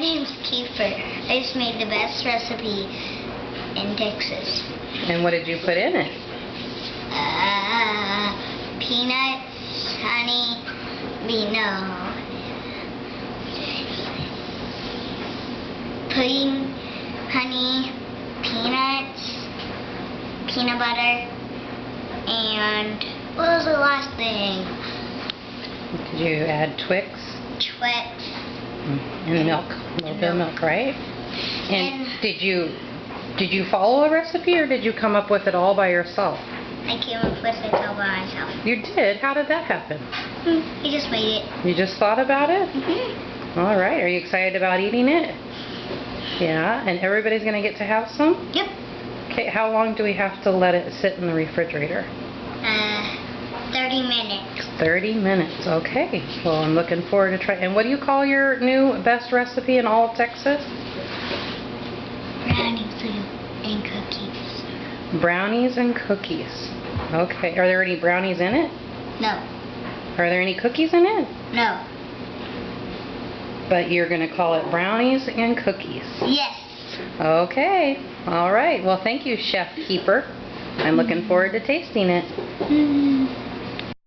name's Kiefer. I just made the best recipe in Texas. And what did you put in it? Peanuts, honey, pudding, honey, peanuts, peanut butter, and what was the last thing? Did you add Twix? Twix. And milk. A little bit of milk, right? And did you follow a recipe, or did you come up with it all by yourself? I came up with it all by myself. You did? How did that happen? I just made it. You just thought about it? Mm-hmm. All right. Are you excited about eating it? Yeah. And everybody's going to get to have some? Yep. Okay. How long do we have to let it sit in the refrigerator? 30 minutes. 30 minutes. Okay. Well, I'm looking forward to trying. And what do you call your new best recipe in all of Texas? Brownies and cookies. Brownies and cookies. Okay. Are there any brownies in it? No. Are there any cookies in it? No. But you're going to call it brownies and cookies. Yes. Okay. All right. Well, thank you, Chef Keeper. I'm looking forward to tasting it.